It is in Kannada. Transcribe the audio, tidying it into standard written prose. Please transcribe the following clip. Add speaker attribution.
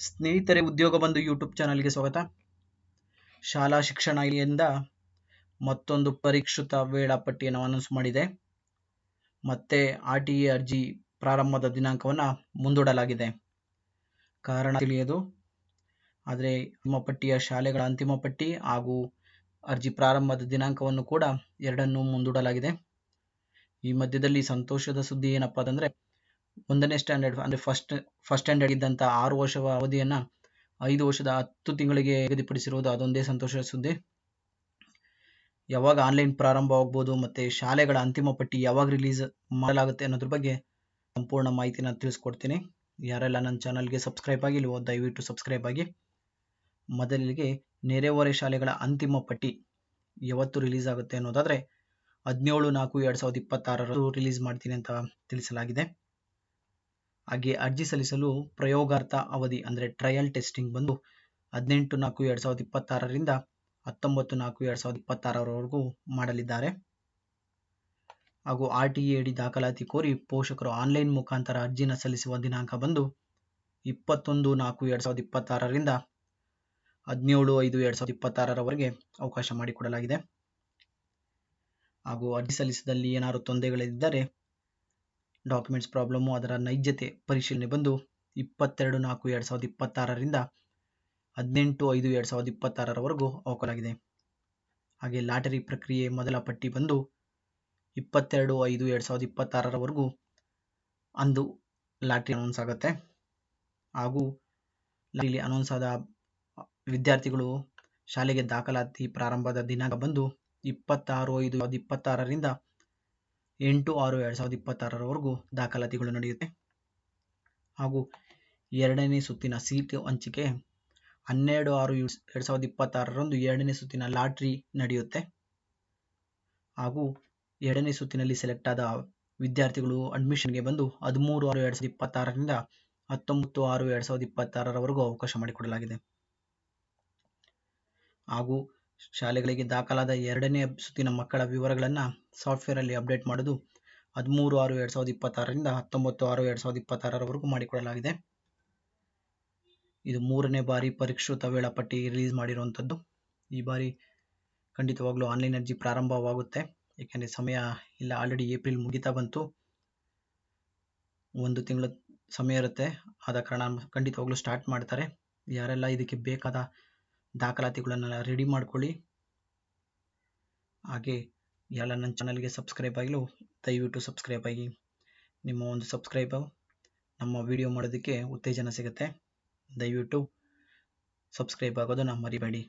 Speaker 1: ಸ್ನೇಹಿತರೆ, ಉದ್ಯೋಗ ಬಂಧು ಯೂಟ್ಯೂಬ್ ಚಾನಲ್ಗೆ ಸ್ವಾಗತ. ಶಾಲಾ ಶಿಕ್ಷಣ ಇಲಾಖೆಯಿಂದ ಮತ್ತೊಂದು ಪರಿಷ್ಕೃತ ವೇಳಾಪಟ್ಟಿಯನ್ನು ಅನೌನ್ಸ್ ಮಾಡಿದೆ. ಮತ್ತೆ RTE ಅರ್ಜಿ ಪ್ರಾರಂಭದ ದಿನಾಂಕವನ್ನು ಮುಂದೂಡಲಾಗಿದೆ. ಕಾರಣ ತಿಳಿಯದು. ಆದರೆ ಅಂತಿಮ ಪಟ್ಟಿಯ ಶಾಲೆಗಳ ಅಂತಿಮ ಪಟ್ಟಿ ಹಾಗೂ ಅರ್ಜಿ ಪ್ರಾರಂಭದ ದಿನಾಂಕವನ್ನು ಕೂಡ ಎರಡನ್ನೂ ಮುಂದೂಡಲಾಗಿದೆ. ಈ ಮಧ್ಯದಲ್ಲಿ ಸಂತೋಷದ ಸುದ್ದಿ ಏನಪ್ಪಾ ಅಂತಂದ್ರೆ, 1ನೇ ಸ್ಟ್ಯಾಂಡರ್ಡ್ ಅಂದರೆ ಫಸ್ಟ್ ಸ್ಟ್ಯಾಂಡರ್ಡ್ ಇದ್ದಂಥ 6 ವರ್ಷದ ಅವಧಿಯನ್ನು 5 ವರ್ಷದ 10 ತಿಂಗಳಿಗೆ ನಿಗದಿಪಡಿಸಿರುವುದು ಅದೊಂದೇ ಸಂತೋಷದ ಸುದ್ದಿ. ಯಾವಾಗ ಆನ್ಲೈನ್ ಪ್ರಾರಂಭವಾಗಬಹುದು ಮತ್ತು ಶಾಲೆಗಳ ಅಂತಿಮ ಪಟ್ಟಿ ಯಾವಾಗ ರಿಲೀಸ್ ಮಾಡಲಾಗುತ್ತೆ ಅನ್ನೋದ್ರ ಬಗ್ಗೆ ಸಂಪೂರ್ಣ ಮಾಹಿತಿನ ತಿಳಿಸ್ಕೊಡ್ತೀನಿ. ಯಾರೆಲ್ಲ ನನ್ನ ಚಾನಲ್ಗೆ ಸಬ್ಸ್ಕ್ರೈಬ್ ಆಗಿಲ್ವೋ ದಯವಿಟ್ಟು ಸಬ್ಸ್ಕ್ರೈಬ್ ಆಗಿ. ಮೊದಲಿಗೆ ನೆರೆಹೊರೆ ಶಾಲೆಗಳ ಅಂತಿಮ ಪಟ್ಟಿ ಯಾವತ್ತು ರಿಲೀಸ್ ಆಗುತ್ತೆ ಅನ್ನೋದಾದರೆ 17/4/2026 ರಿಲೀಸ್ ಮಾಡ್ತೀನಿ ಅಂತ ತಿಳಿಸಲಾಗಿದೆ. ಹಾಗೆ ಅರ್ಜಿ ಸಲ್ಲಿಸಲು ಪ್ರಯೋಗಾರ್ಥ ಅವಧಿ ಅಂದರೆ ಟ್ರಯಲ್ ಟೆಸ್ಟಿಂಗ್ ಬಂದು 18/4/2026ರಿಂದ 19/4/2026 ಮಾಡಲಿದ್ದಾರೆ. ಹಾಗೂ RTE ಅಡಿ ದಾಖಲಾತಿ ಕೋರಿ ಪೋಷಕರು ಆನ್ಲೈನ್ ಮುಖಾಂತರ ಅರ್ಜಿನ ಸಲ್ಲಿಸುವ ದಿನಾಂಕ ಬಂದು 21/4/2026ರಿಂದ 17/5/2026 ಅವಕಾಶ ಮಾಡಿಕೊಡಲಾಗಿದೆ. ಹಾಗೂ ಅರ್ಜಿ ಸಲ್ಲಿಸಿದಲ್ಲಿ ಏನಾದರೂ ತೊಂದರೆಗಳಿದ್ದರೆ ಡಾಕ್ಯುಮೆಂಟ್ಸ್ ಪ್ರಾಬ್ಲಮ್ಮು ಅದರ ನೈಜತೆ ಪರಿಶೀಲನೆ ಬಂದು 22/4/2026ರಿಂದ 18/5/2026 ಅವಕಾಶವಾಗಿದೆ. ಹಾಗೆ ಲಾಟರಿ ಪ್ರಕ್ರಿಯೆ ಮೊದಲ ಪಟ್ಟಿ ಬಂದು 22/5/2026 ಅಂದು ಲಾಟರಿ ಅನೌನ್ಸ್ ಆಗುತ್ತೆ. ಹಾಗೂ ಲಾಟರಿಲಿ ಅನೌನ್ಸ್ ಆದ ವಿದ್ಯಾರ್ಥಿಗಳು ಶಾಲೆಗೆ ದಾಖಲಾತಿ ಪ್ರಾರಂಭದ ದಿನಾಂಕ ಬಂದು 26/5/2026ರಿಂದ 8/6/2026 ದಾಖಲಾತಿಗಳು ನಡೆಯುತ್ತೆ. ಹಾಗೂ ಎರಡನೇ ಸುತ್ತಿನ ಸೀಟು ಹಂಚಿಕೆ 12/6/2026 ಎರಡನೇ ಸುತ್ತಿನ ಲಾಟ್ರಿ ನಡೆಯುತ್ತೆ. ಹಾಗೂ ಎರಡನೇ ಸುತ್ತಿನಲ್ಲಿ ಸೆಲೆಕ್ಟ್ ಆದ ವಿದ್ಯಾರ್ಥಿಗಳು ಅಡ್ಮಿಷನ್ಗೆ ಬಂದು 13/6/2026ರಿಂದ 19/6/2026 ಅವಕಾಶ ಮಾಡಿಕೊಡಲಾಗಿದೆ. ಹಾಗೂ ಶಾಲೆಗಳಿಗೆ ದಾಖಲಾದ ಎರಡನೇ ಸುತ್ತಿನ ಮಕ್ಕಳ ವಿವರಗಳನ್ನು ಸಾಫ್ಟ್ವೇರಲ್ಲಿ ಅಪ್ಡೇಟ್ ಮಾಡೋದು 13/6/2026ರಿಂದ 19/6/2026 ಮಾಡಿಕೊಡಲಾಗಿದೆ. ಇದು 3ನೇ ಬಾರಿ ಪರಿಷ್ಕೃತ ವೇಳಾಪಟ್ಟಿ ರಿಲೀಸ್ ಮಾಡಿರುವಂಥದ್ದು. ಈ ಬಾರಿ ಖಂಡಿತವಾಗ್ಲೂ ಆನ್ಲೈನ್ ಅರ್ಜಿ ಪ್ರಾರಂಭವಾಗುತ್ತೆ. ಏಕೆಂದರೆ ಸಮಯ ಇಲ್ಲ, ಆಲ್ರೆಡಿ ಏಪ್ರಿಲ್ ಮುಗಿತಾ ಬಂತು. 1 ತಿಂಗಳ ಸಮಯ ಇರುತ್ತೆ. ಆದ ಕಾರಣ ಖಂಡಿತವಾಗ್ಲೂ ಸ್ಟಾರ್ಟ್ ಮಾಡ್ತಾರೆ. ಯಾರೆಲ್ಲ ಇದಕ್ಕೆ ಬೇಕಾದ ದಾಖಲಾತಿಗಳನ್ನೆಲ್ಲ ರೆಡಿ ಮಾಡ್ಕೊಳ್ಳಿ. ಹಾಗೆ ಎಲ್ಲ ನನ್ನ ಚಾನಲ್ಗೆ ಸಬ್ಸ್ಕ್ರೈಬ್ ಆಗಿಲ್ಲ ದಯವಿಟ್ಟು ಸಬ್ಸ್ಕ್ರೈಬ್ ಆಗಿ. ನಿಮ್ಮ ಒಂದು ಸಬ್ಸ್ಕ್ರೈಬ್ ನಮ್ಮ ವಿಡಿಯೋ ಮಾಡೋದಕ್ಕೆ ಉತ್ತೇಜನ ಸಿಗುತ್ತೆ. ದಯವಿಟ್ಟು ಸಬ್ಸ್ಕ್ರೈಬ್ ಆಗೋದನ್ನು ಮರಿಬೇಡಿ.